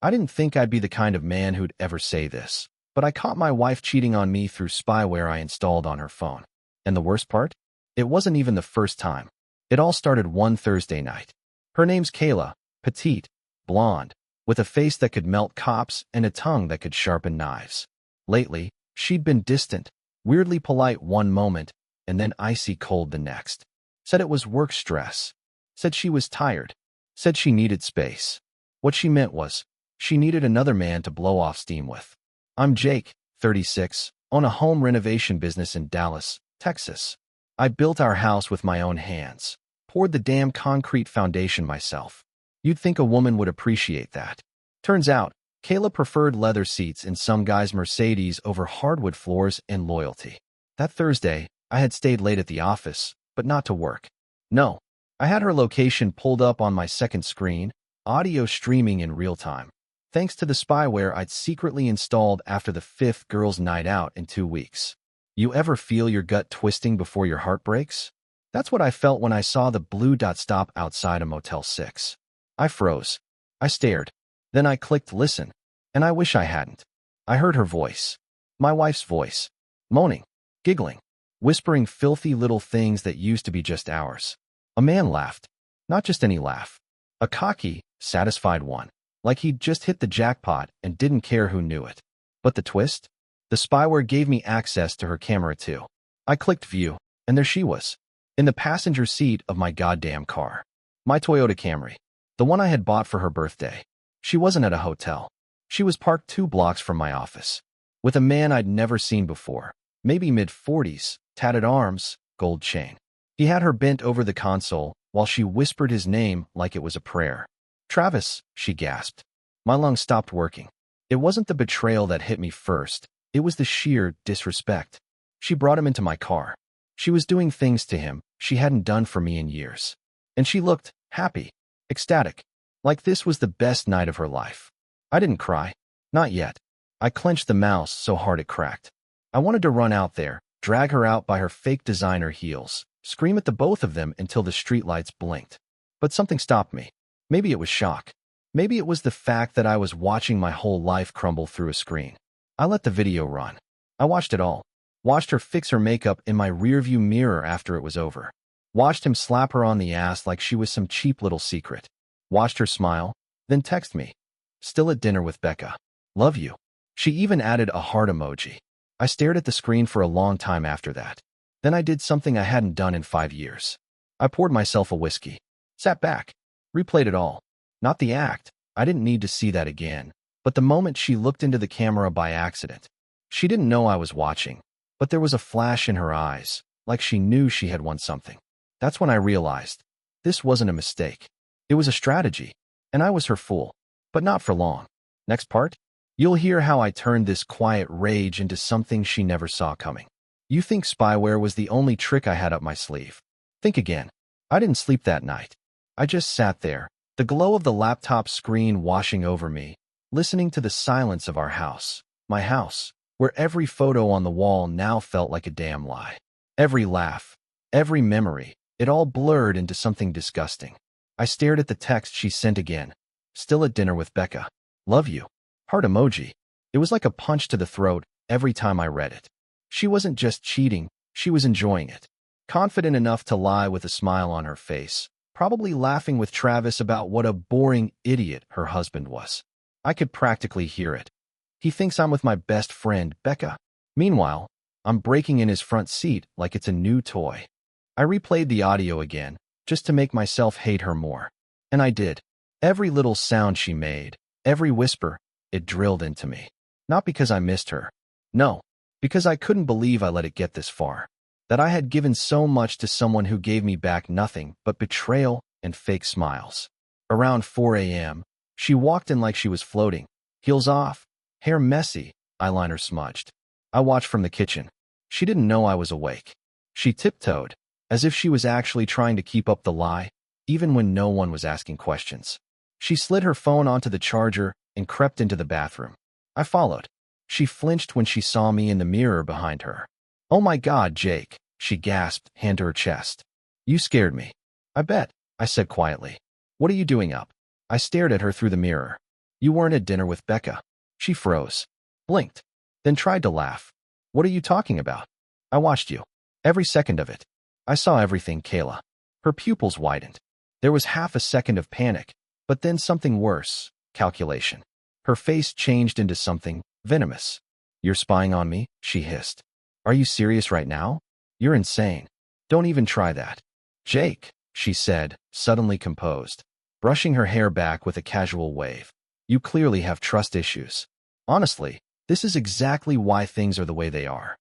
I didn't think I'd be the kind of man who'd ever say this, but I caught my wife cheating on me through spyware I installed on her phone. And the worst part? It wasn't even the first time. It all started one Thursday night. Her name's Kayla, petite, blonde, with a face that could melt cops and a tongue that could sharpen knives. Lately, she'd been distant, weirdly polite one moment, and then icy cold the next. Said it was work stress. Said she was tired. Said she needed space. What she meant was, she needed another man to blow off steam with. I'm Jake, 36, own a home renovation business in Dallas, Texas. I built our house with my own hands, poured the damn concrete foundation myself. You'd think a woman would appreciate that. Turns out, Kayla preferred leather seats in some guy's Mercedes over hardwood floors and loyalty. That Thursday, I had stayed late at the office, but not to work. No, I had her location pulled up on my second screen, audio streaming in real time, thanks to the spyware I'd secretly installed after the fifth girls' night out in 2 weeks. You ever feel your gut twisting before your heart breaks? That's what I felt when I saw the blue dot stop outside a Motel 6. I froze. I stared. Then I clicked listen, and I wish I hadn't. I heard her voice. My wife's voice. Moaning, giggling, whispering filthy little things that used to be just ours. A man laughed. Not just any laugh. A cocky, satisfied one. Like he'd just hit the jackpot and didn't care who knew it. But the twist? The spyware gave me access to her camera too. I clicked view, and there she was, in the passenger seat of my goddamn car. My Toyota Camry, the one I had bought for her birthday. She wasn't at a hotel. She was parked 2 blocks from my office, with a man I'd never seen before, maybe mid-40s, tatted arms, gold chain. He had her bent over the console while she whispered his name like it was a prayer. Travis, she gasped. My lungs stopped working. It wasn't the betrayal that hit me first. It was the sheer disrespect. She brought him into my car. She was doing things to him she hadn't done for me in years. And she looked happy, ecstatic, like this was the best night of her life. I didn't cry. Not yet. I clenched the mouse so hard it cracked. I wanted to run out there, drag her out by her fake designer heels, scream at the both of them until the streetlights blinked. But something stopped me. Maybe it was shock. Maybe it was the fact that I was watching my whole life crumble through a screen. I let the video run. I watched it all. Watched her fix her makeup in my rearview mirror after it was over. Watched him slap her on the ass like she was some cheap little secret. Watched her smile, then text me. Still at dinner with Becca. Love you. She even added a heart emoji. I stared at the screen for a long time after that. Then I did something I hadn't done in 5 years. I poured myself a whiskey. Sat back. Replayed it all. Not the act. I didn't need to see that again. But the moment she looked into the camera by accident. She didn't know I was watching, but there was a flash in her eyes, like she knew she had won something. That's when I realized. This wasn't a mistake. It was a strategy, and I was her fool. But not for long. Next part? You'll hear how I turned this quiet rage into something she never saw coming. You think spyware was the only trick I had up my sleeve. Think again. I didn't sleep that night. I just sat there, the glow of the laptop screen washing over me, listening to the silence of our house, my house, where every photo on the wall now felt like a damn lie. Every laugh, every memory, it all blurred into something disgusting. I stared at the text she sent again. Still at dinner with Becca. Love you. Heart emoji. It was like a punch to the throat every time I read it. She wasn't just cheating, she was enjoying it. Confident enough to lie with a smile on her face, probably laughing with Travis about what a boring idiot her husband was. I could practically hear it. He thinks I'm with my best friend, Becca. Meanwhile, I'm breaking in his front seat like it's a new toy. I replayed the audio again, just to make myself hate her more. And I did. Every little sound she made, every whisper, it drilled into me. Not because I missed her. No, because I couldn't believe I let it get this far. That I had given so much to someone who gave me back nothing but betrayal and fake smiles. Around 4 a.m., she walked in like she was floating, heels off, hair messy, eyeliner smudged. I watched from the kitchen. She didn't know I was awake. She tiptoed, as if she was actually trying to keep up the lie, even when no one was asking questions. She slid her phone onto the charger and crept into the bathroom. I followed. She flinched when she saw me in the mirror behind her. "Oh my God, Jake," she gasped, hand to her chest. "You scared me." "I bet," I said quietly. "What are you doing up?" I stared at her through the mirror. You weren't at dinner with Becca. She froze, blinked, then tried to laugh. What are you talking about? I watched you. Every second of it. I saw everything, Kayla. Her pupils widened. There was half a second of panic, but then something worse, calculation. Her face changed into something venomous. You're spying on me? She hissed. Are you serious right now? You're insane. Don't even try that. Jake, she said, suddenly composed, brushing her hair back with a casual wave. You clearly have trust issues. Honestly, this is exactly why things are the way they are.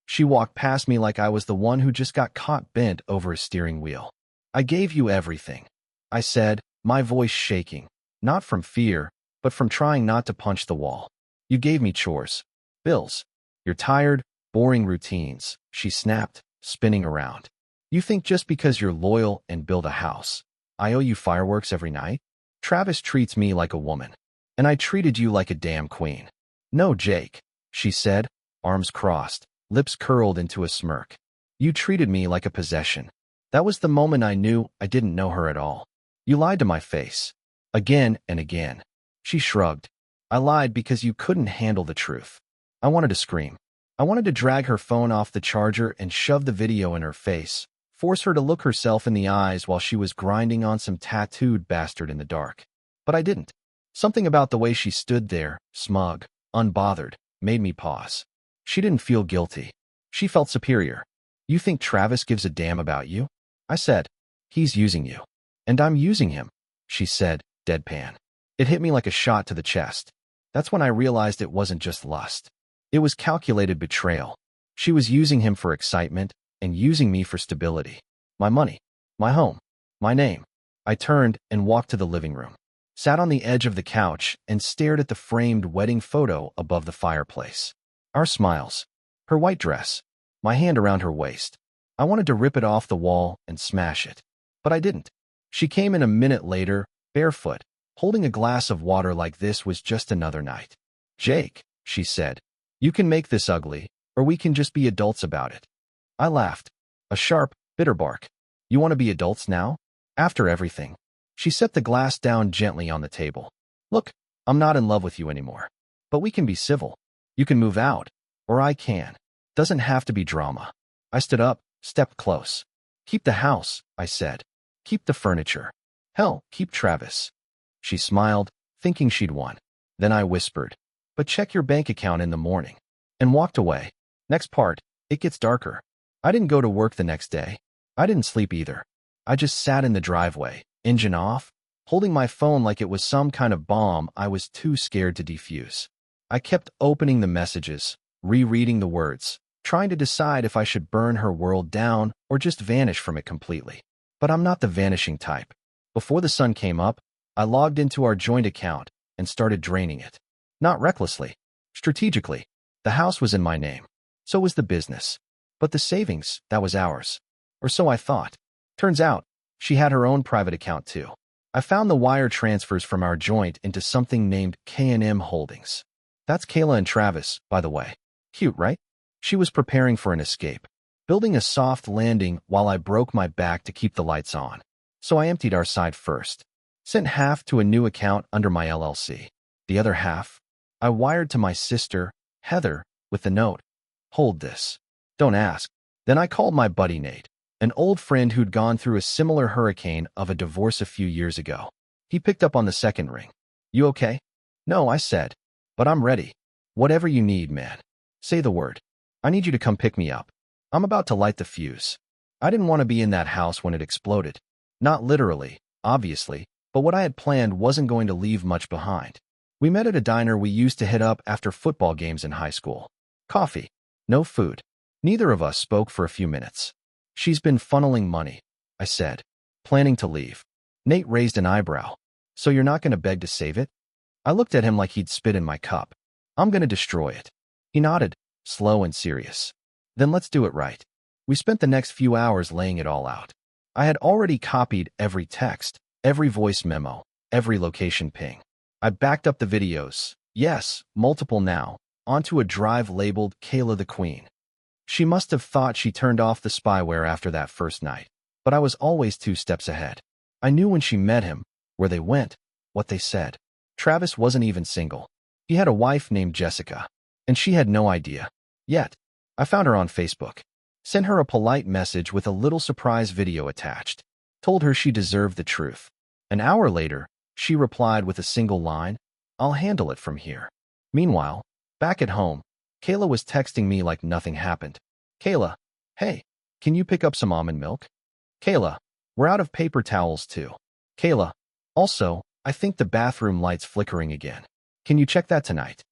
She walked past me like I was the one who just got caught bent over a steering wheel. I gave you everything, I said, my voice shaking, not from fear, but from trying not to punch the wall. You gave me chores, bills, your tired, boring routines, she snapped, spinning around. You think just because you're loyal and build a house, I owe you fireworks every night? Travis treats me like a woman, and I treated you like a damn queen. No, Jake, she said, arms crossed, lips curled into a smirk. You treated me like a possession. That was the moment I knew I didn't know her at all. You lied to my face. Again and again. She shrugged. I lied because you couldn't handle the truth. I wanted to scream. I wanted to drag her phone off the charger and shove the video in her face, force her to look herself in the eyes while she was grinding on some tattooed bastard in the dark. But I didn't. Something about the way she stood there, smug, unbothered, made me pause. She didn't feel guilty. She felt superior. You think Travis gives a damn about you? I said. He's using you. And I'm using him, she said, deadpan. It hit me like a shot to the chest. That's when I realized it wasn't just lust. It was calculated betrayal. She was using him for excitement and using me for stability. My money, my home, my name. I turned and walked to the living room, sat on the edge of the couch and stared at the framed wedding photo above the fireplace. Our smiles, her white dress, my hand around her waist. I wanted to rip it off the wall and smash it, but I didn't. She came in a minute later, barefoot, holding a glass of water like this was just another night. Jake, she said, you can make this ugly, or we can just be adults about it. I laughed. A sharp, bitter bark. You want to be adults now? After everything. She set the glass down gently on the table. Look, I'm not in love with you anymore. But we can be civil. You can move out, or I can. Doesn't have to be drama. I stood up, stepped close. Keep the house, I said. Keep the furniture. Hell, keep Travis. She smiled, thinking she'd won. Then I whispered, but check your bank account in the morning. And walked away. Next part, it gets darker. I didn't go to work the next day. I didn't sleep either. I just sat in the driveway, engine off, holding my phone like it was some kind of bomb I was too scared to defuse. I kept opening the messages, rereading the words, trying to decide if I should burn her world down or just vanish from it completely. But I'm not the vanishing type. Before the sun came up, I logged into our joint account and started draining it. Not recklessly, strategically. The house was in my name. So was the business. But the savings, that was ours. Or so I thought. Turns out, she had her own private account too. I found the wire transfers from our joint into something named K&M Holdings. That's Kayla and Travis, by the way. Cute, right? She was preparing for an escape, building a soft landing while I broke my back to keep the lights on. So I emptied our side first. Sent half to a new account under my LLC. The other half, I wired to my sister, Heather, with the note, hold this. Don't ask. Then I called my buddy Nate, an old friend who'd gone through a similar hurricane of a divorce a few years ago. He picked up on the second ring. You okay? No, I said. But I'm ready. Whatever you need, man. Say the word. I need you to come pick me up. I'm about to light the fuse. I didn't want to be in that house when it exploded. Not literally, obviously, but what I had planned wasn't going to leave much behind. We met at a diner we used to hit up after football games in high school. Coffee. No food. Neither of us spoke for a few minutes. She's been funneling money, I said, planning to leave. Nate raised an eyebrow. So you're not going to beg to save it? I looked at him like he'd spit in my cup. I'm going to destroy it. He nodded, slow and serious. Then let's do it right. We spent the next few hours laying it all out. I had already copied every text, every voice memo, every location ping. I backed up the videos, yes, multiple now, onto a drive labeled Kayla the Queen. She must have thought she turned off the spyware after that first night, but I was always 2 steps ahead. I knew when she met him, where they went, what they said. Travis wasn't even single. He had a wife named Jessica, and she had no idea. Yet, I found her on Facebook. Sent her a polite message with a little surprise video attached. Told her she deserved the truth. An hour later, she replied with a single line, "I'll handle it from here." Meanwhile, back at home, Kayla was texting me like nothing happened. "Kayla, hey, can you pick up some almond milk?" "Kayla, we're out of paper towels too." "Kayla, also, I think the bathroom light's flickering again. Can you check that tonight?"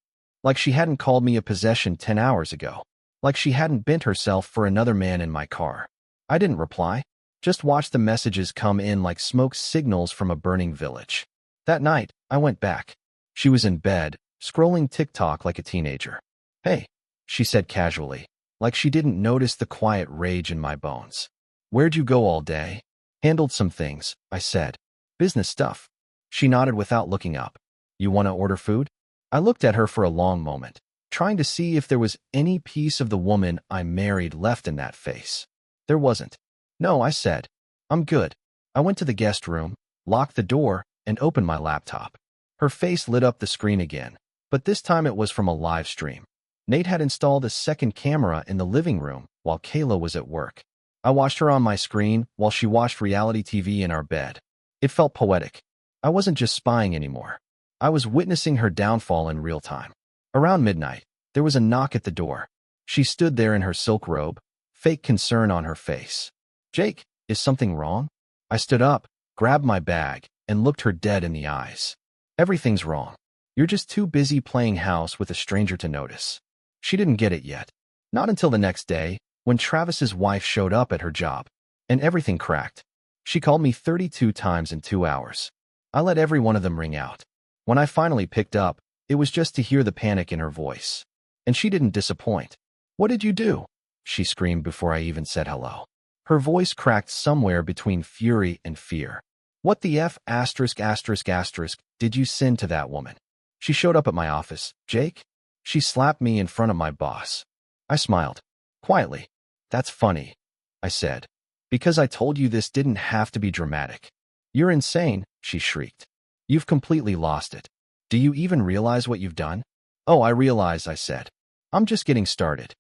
Like she hadn't called me a possession 10 hours ago. Like she hadn't bent herself for another man in my car. I didn't reply. Just watched the messages come in like smoke signals from a burning village. That night, I went back. She was in bed, scrolling TikTok like a teenager. "Hey," she said casually, like she didn't notice the quiet rage in my bones. "Where'd you go all day?" "Handled some things," I said. "Business stuff." She nodded without looking up. "You want to order food?" I looked at her for a long moment, trying to see if there was any piece of the woman I married left in that face. There wasn't. "No," I said. "I'm good." I went to the guest room, locked the door, and opened my laptop. Her face lit up the screen again, but this time it was from a live stream. Nate had installed a second camera in the living room while Kayla was at work. I watched her on my screen while she watched reality TV in our bed. It felt poetic. I wasn't just spying anymore. I was witnessing her downfall in real time. Around midnight, there was a knock at the door. She stood there in her silk robe, fake concern on her face. "Jake, is something wrong?" I stood up, grabbed my bag, and looked her dead in the eyes. "Everything's wrong. You're just too busy playing house with a stranger to notice." She didn't get it yet. Not until the next day, when Travis's wife showed up at her job. And everything cracked. She called me 32 times in 2 hours. I let every one of them ring out. When I finally picked up, it was just to hear the panic in her voice. And she didn't disappoint. "What did you do?" she screamed before I even said hello. Her voice cracked somewhere between fury and fear. "What the F*** did you send to that woman?" She showed up at my office. "Jake?" She slapped me in front of my boss. I smiled. Quietly. "That's funny," I said. "Because I told you this didn't have to be dramatic." "You're insane," she shrieked. "You've completely lost it. Do you even realize what you've done?" "Oh, I realize," I said. "I'm just getting started."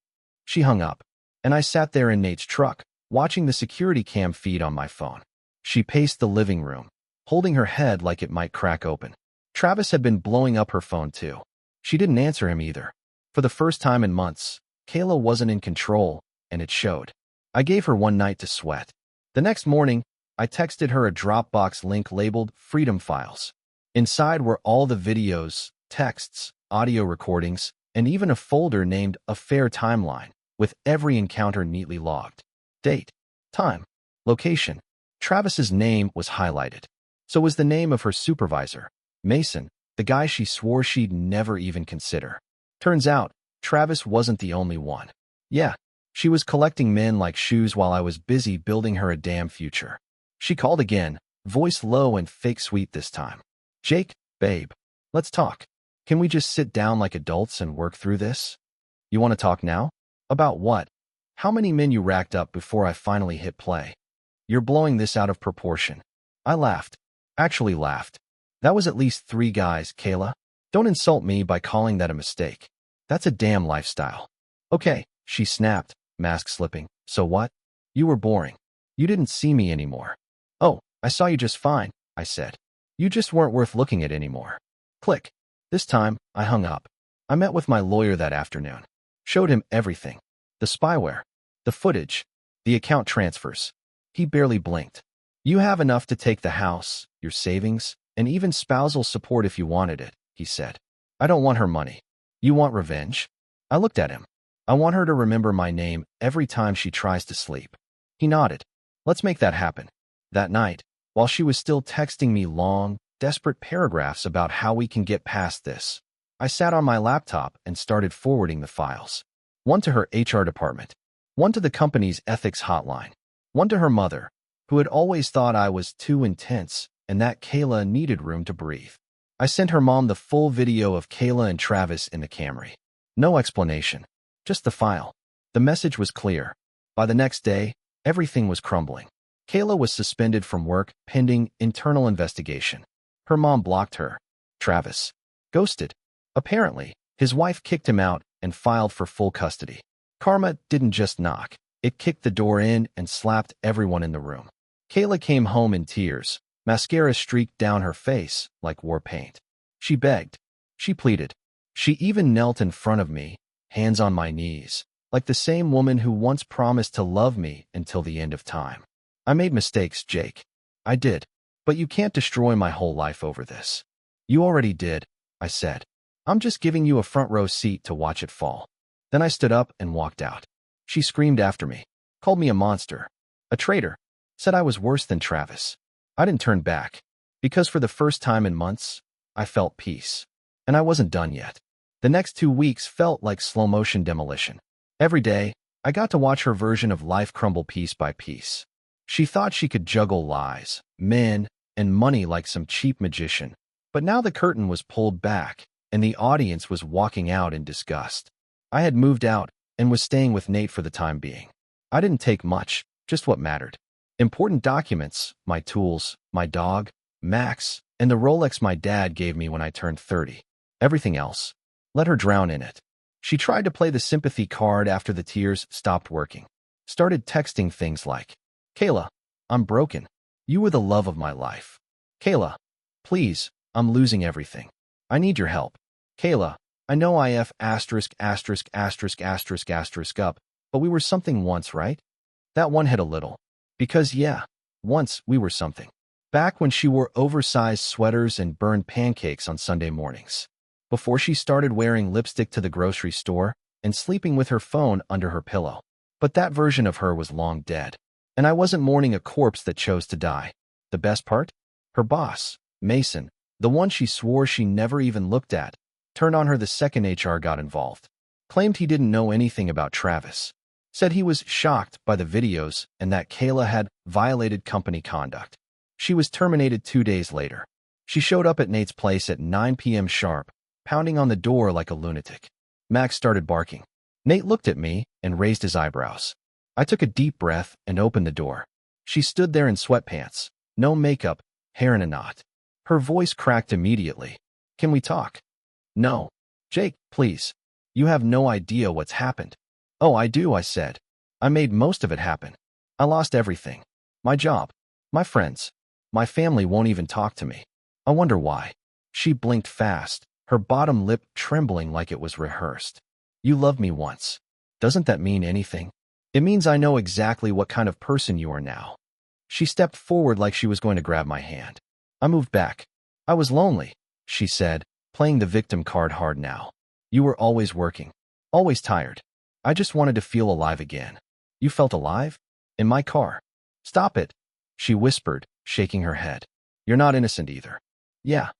She hung up, and I sat there in Nate's truck, watching the security cam feed on my phone. She paced the living room, holding her head like it might crack open. Travis had been blowing up her phone too. She didn't answer him either. For the first time in months, Kayla wasn't in control, and it showed. I gave her one night to sweat. The next morning, I texted her a Dropbox link labeled Freedom Files. Inside were all the videos, texts, audio recordings, and even a folder named Affair Timeline, with every encounter neatly logged. Date, time, location. Travis's name was highlighted. So was the name of her supervisor, Mason, the guy she swore she'd never even consider. Turns out, Travis wasn't the only one. Yeah, she was collecting men like shoes while I was busy building her a damn future. She called again, voice low and fake sweet this time. "Jake, babe, let's talk. Can we just sit down like adults and work through this?" "You want to talk now?" "About what?" "How many men you racked up before I finally hit play?" "You're blowing this out of proportion." I laughed. Actually laughed. "That was at least 3 guys, Kayla. Don't insult me by calling that a mistake. That's a damn lifestyle." "Okay," she snapped, mask slipping. "So what?" "You were boring. You didn't see me anymore." "Oh, I saw you just fine," I said. "You just weren't worth looking at anymore." Click. This time, I hung up. I met with my lawyer that afternoon. Showed him everything. The spyware. The footage. The account transfers. He barely blinked. "You have enough to take the house, your savings, and even spousal support if you wanted it," he said. "I don't want her money." "You want revenge?" I looked at him. "I want her to remember my name every time she tries to sleep." He nodded. "Let's make that happen." That night, while she was still texting me long, desperate paragraphs about how we can get past this, I sat on my laptop and started forwarding the files. One to her HR department, one to the company's ethics hotline, one to her mother, who had always thought I was too intense and that Kayla needed room to breathe. I sent her mom the full video of Kayla and Travis in the Camry. No explanation, just the file. The message was clear. By the next day, everything was crumbling. Kayla was suspended from work pending internal investigation. Her mom blocked her. Travis. Ghosted. Apparently, his wife kicked him out and filed for full custody. Karma didn't just knock. It kicked the door in and slapped everyone in the room. Kayla came home in tears. Mascara streaked down her face like war paint. She begged. She pleaded. She even knelt in front of me, hands on my knees, like the same woman who once promised to love me until the end of time. I made mistakes, Jake. I did. But you can't destroy my whole life over this. You already did, I said. I'm just giving you a front row seat to watch it fall. Then I stood up and walked out. She screamed after me, called me a monster, a traitor, said I was worse than Travis. I didn't turn back, because for the first time in months, I felt peace. And I wasn't done yet. The next 2 weeks felt like slow-motion demolition. Every day, I got to watch her version of life crumble piece by piece. She thought she could juggle lies, men, and money like some cheap magician. But now the curtain was pulled back, and the audience was walking out in disgust. I had moved out and was staying with Nate for the time being. I didn't take much, just what mattered. Important documents, my tools, my dog, Max, and the Rolex my dad gave me when I turned 30. Everything else, let her drown in it. She tried to play the sympathy card after the tears stopped working. Started texting things like, Kayla, I'm broken. You were the love of my life. Kayla, please, I'm losing everything. I need your help. Kayla, I know IF asterisk asterisk asterisk asterisk asterisk up, but we were something once, right? That one hit a little. Because yeah, once we were something. Back when she wore oversized sweaters and burned pancakes on Sunday mornings. Before she started wearing lipstick to the grocery store and sleeping with her phone under her pillow. But that version of her was long dead. And I wasn't mourning a corpse that chose to die. The best part? Her boss, Mason, the one she swore she never even looked at, turned on her the second HR got involved. Claimed he didn't know anything about Travis. Said he was shocked by the videos and that Kayla had violated company conduct. She was terminated 2 days later. She showed up at Nate's place at 9 p.m. sharp, pounding on the door like a lunatic. Max started barking. Nate looked at me and raised his eyebrows. I took a deep breath and opened the door. She stood there in sweatpants, no makeup, hair in a knot. Her voice cracked immediately. Can we talk? No. Jake, please. You have no idea what's happened. Oh, I do, I said. I made most of it happen. I lost everything. My job. My friends. My family won't even talk to me. I wonder why. She blinked fast, her bottom lip trembling like it was rehearsed. You loved me once. Doesn't that mean anything? It means I know exactly what kind of person you are now. She stepped forward like she was going to grab my hand. I moved back. I was lonely, she said, playing the victim card hard now. You were always working. Always tired. I just wanted to feel alive again. You felt alive? In my car. Stop it, she whispered, shaking her head. You're not innocent either. Yeah.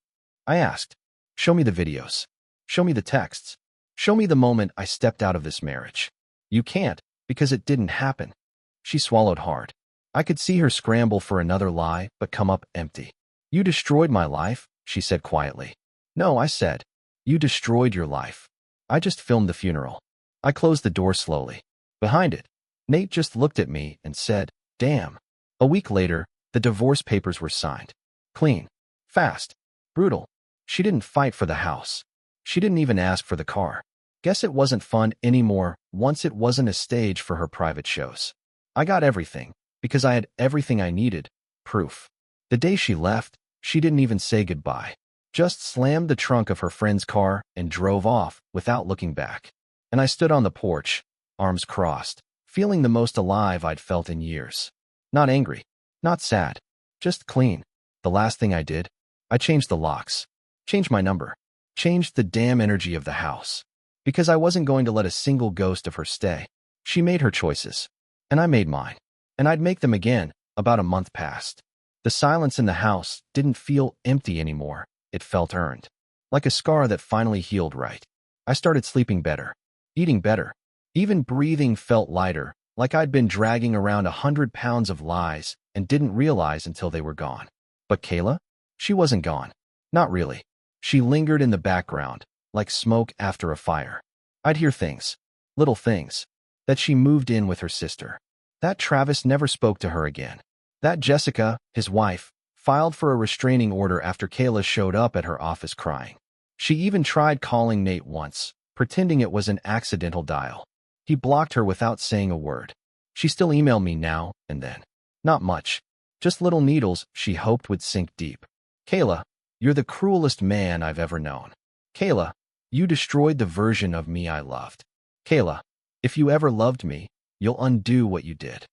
I asked. Show me the videos. Show me the texts. Show me the moment I stepped out of this marriage. You can't, because it didn't happen. She swallowed hard. I could see her scramble for another lie, but come up empty. You destroyed my life, she said quietly. No, I said. You destroyed your life. I just filmed the funeral. I closed the door slowly. Behind it, Nate just looked at me and said, damn. A week later, the divorce papers were signed. Clean. Fast. Brutal. She didn't fight for the house. She didn't even ask for the car. Guess it wasn't fun anymore once it wasn't a stage for her private shows. I got everything, because I had everything I needed. Proof. The day she left, she didn't even say goodbye. Just slammed the trunk of her friend's car and drove off without looking back. And I stood on the porch, arms crossed, feeling the most alive I'd felt in years. Not angry. Not sad. Just clean. The last thing I did, I changed the locks. Changed my number. Changed the damn energy of the house. Because I wasn't going to let a single ghost of her stay. She made her choices. And I made mine. And I'd make them again. About a month passed. The silence in the house didn't feel empty anymore. It felt earned. Like a scar that finally healed right. I started sleeping better. Eating better. Even breathing felt lighter, like I'd been dragging around 100 pounds of lies and didn't realize until they were gone. But Kayla? She wasn't gone. Not really. She lingered in the background, like smoke after a fire. I'd hear things. Little things. That she moved in with her sister. That Travis never spoke to her again. That Jessica, his wife, filed for a restraining order after Kayla showed up at her office crying. She even tried calling Nate once, pretending it was an accidental dial. He blocked her without saying a word. She still emailed me now and then. Not much. Just little needles she hoped would sink deep. Kayla, you're the cruelest man I've ever known. Kayla, you destroyed the version of me I loved. Kayla, if you ever loved me, you'll undo what you did.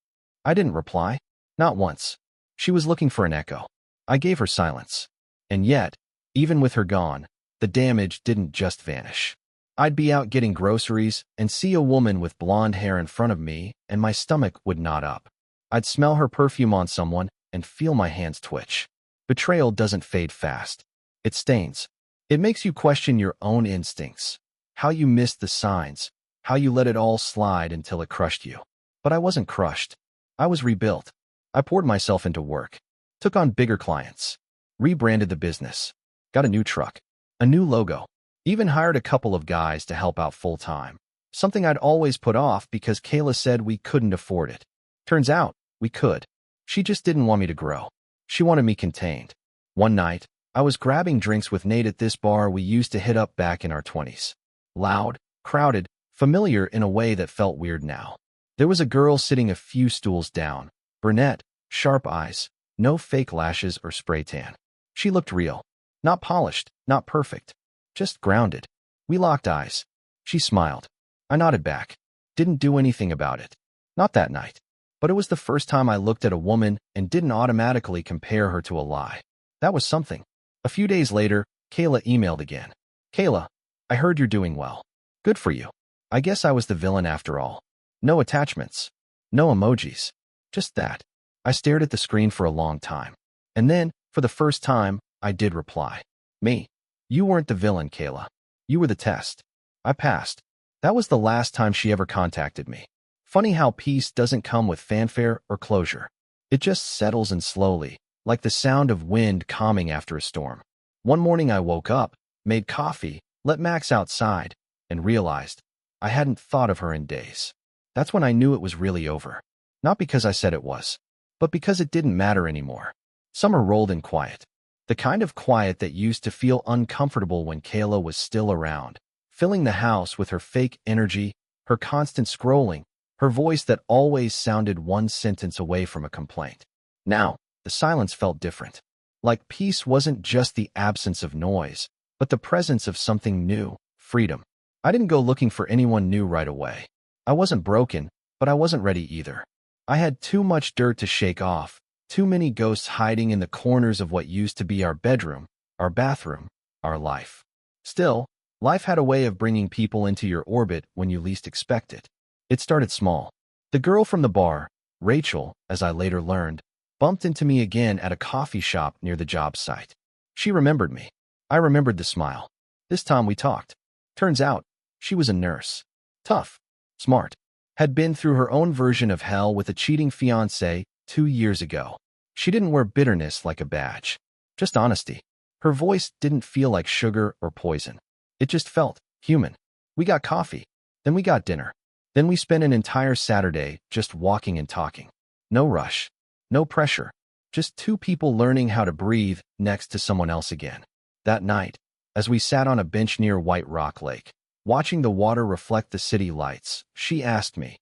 I didn't reply. Not once. She was looking for an echo. I gave her silence. And yet, even with her gone, the damage didn't just vanish. I'd be out getting groceries and see a woman with blonde hair in front of me, and my stomach would knot up. I'd smell her perfume on someone and feel my hands twitch. Betrayal doesn't fade fast. It stains. It makes you question your own instincts, how you missed the signs, how you let it all slide until it crushed you. But I wasn't crushed. I was rebuilt. I poured myself into work, took on bigger clients, rebranded the business, got a new truck, a new logo, even hired a couple of guys to help out full-time, something I'd always put off because Kayla said we couldn't afford it. Turns out, we could. She just didn't want me to grow. She wanted me contained. One night, I was grabbing drinks with Nate at this bar we used to hit up back in our 20s. Loud, crowded, familiar in a way that felt weird now. There was a girl sitting a few stools down, brunette, sharp eyes, no fake lashes or spray tan. She looked real. Not polished, not perfect. Just grounded. We locked eyes. She smiled. I nodded back. Didn't do anything about it. Not that night. But it was the first time I looked at a woman and didn't automatically compare her to a lie. That was something. A few days later, Kayla emailed again. Kayla, I heard you're doing well. Good for you. I guess I was the villain after all. No attachments. No emojis. Just that. I stared at the screen for a long time. And then, for the first time, I did reply. Me. You weren't the villain, Kayla. You were the test. I passed. That was the last time she ever contacted me. Funny how peace doesn't come with fanfare or closure. It just settles in slowly, like the sound of wind calming after a storm. One morning I woke up, made coffee, let Max outside, and realized I hadn't thought of her in days. That's when I knew it was really over. Not because I said it was, but because it didn't matter anymore. Summer rolled in quiet. The kind of quiet that used to feel uncomfortable when Kayla was still around, filling the house with her fake energy, her constant scrolling, her voice that always sounded one sentence away from a complaint. Now, the silence felt different. Like peace wasn't just the absence of noise, but the presence of something new, freedom. I didn't go looking for anyone new right away. I wasn't broken, but I wasn't ready either. I had too much dirt to shake off, too many ghosts hiding in the corners of what used to be our bedroom, our bathroom, our life. Still, life had a way of bringing people into your orbit when you least expect it. It started small. The girl from the bar, Rachel, as I later learned, bumped into me again at a coffee shop near the job site. She remembered me. I remembered the smile. This time we talked. Turns out, she was a nurse. Tough. Smart. Had been through her own version of hell with a cheating fiancé 2 years ago. She didn't wear bitterness like a badge. Just honesty. Her voice didn't feel like sugar or poison. It just felt human. We got coffee. Then we got dinner. Then we spent an entire Saturday just walking and talking. No rush. No pressure. Just two people learning how to breathe next to someone else again. That night, as we sat on a bench near White Rock Lake, watching the water reflect the city lights, she asked me,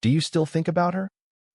"Do you still think about her?"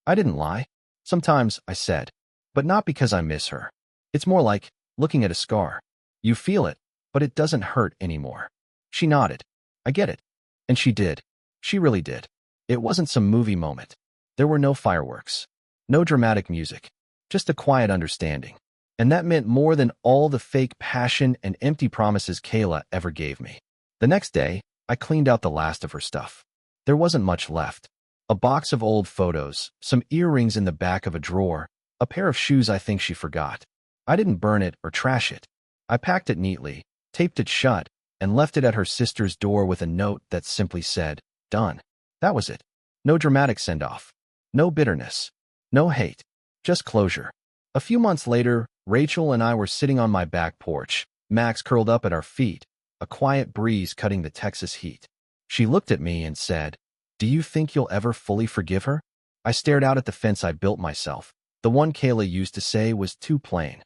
I didn't lie. Sometimes, I said, but not because I miss her. It's more like looking at a scar. You feel it, but it doesn't hurt anymore. She nodded. I get it. And she did. She really did. It wasn't some movie moment. There were no fireworks. No dramatic music. Just a quiet understanding. And that meant more than all the fake passion and empty promises Kayla ever gave me. The next day, I cleaned out the last of her stuff. There wasn't much left. A box of old photos, some earrings in the back of a drawer, a pair of shoes I think she forgot. I didn't burn it or trash it. I packed it neatly, taped it shut, and left it at her sister's door with a note that simply said, "Done." That was it. No dramatic send-off. No bitterness. No hate. Just closure. A few months later, Rachel and I were sitting on my back porch, Max curled up at our feet, a quiet breeze cutting the Texas heat. She looked at me and said, "Do you think you'll ever fully forgive her?" I stared out at the fence I built myself. The one Kayla used to say was too plain.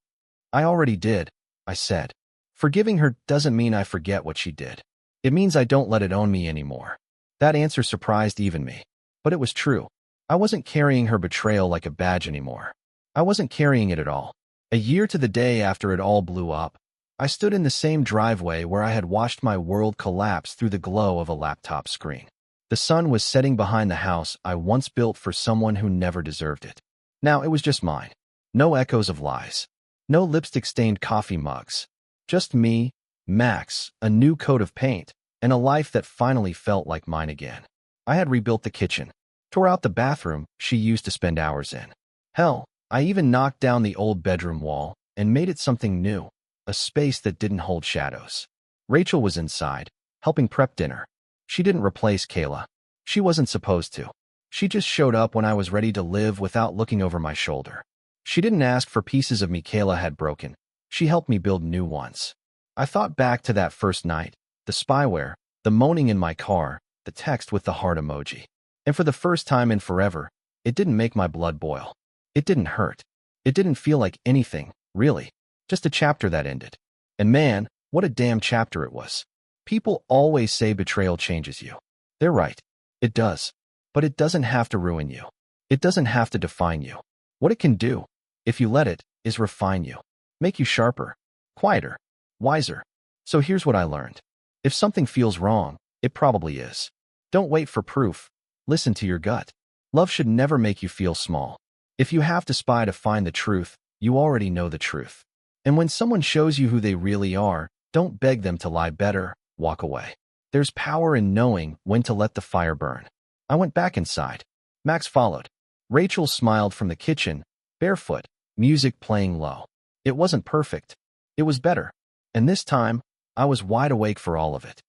I already did, I said. Forgiving her doesn't mean I forget what she did. It means I don't let it own me anymore. That answer surprised even me. But it was true. I wasn't carrying her betrayal like a badge anymore. I wasn't carrying it at all. A year to the day after it all blew up, I stood in the same driveway where I had watched my world collapse through the glow of a laptop screen. The sun was setting behind the house I once built for someone who never deserved it. Now it was just mine. No echoes of lies. No lipstick-stained coffee mugs. Just me, Max, a new coat of paint, and a life that finally felt like mine again. I had rebuilt the kitchen, tore out the bathroom she used to spend hours in. Hell, I even knocked down the old bedroom wall and made it something new, a space that didn't hold shadows. Rachel was inside, helping prep dinner. She didn't replace Kayla. She wasn't supposed to. She just showed up when I was ready to live without looking over my shoulder. She didn't ask for pieces of me Kayla had broken. She helped me build new ones. I thought back to that first night, the spyware, the moaning in my car, the text with the heart emoji. And for the first time in forever, it didn't make my blood boil. It didn't hurt. It didn't feel like anything, really. Just a chapter that ended. And man, what a damn chapter it was. People always say betrayal changes you. They're right. It does. But it doesn't have to ruin you. It doesn't have to define you. What it can do, if you let it, is refine you. Make you sharper, quieter, wiser. So here's what I learned. If something feels wrong, it probably is. Don't wait for proof. Listen to your gut. Love should never make you feel small. If you have to spy to find the truth, you already know the truth. And when someone shows you who they really are, don't beg them to lie better, walk away. There's power in knowing when to let the fire burn. I went back inside. Max followed. Rachel smiled from the kitchen, barefoot, music playing low. It wasn't perfect. It was better. And this time, I was wide awake for all of it.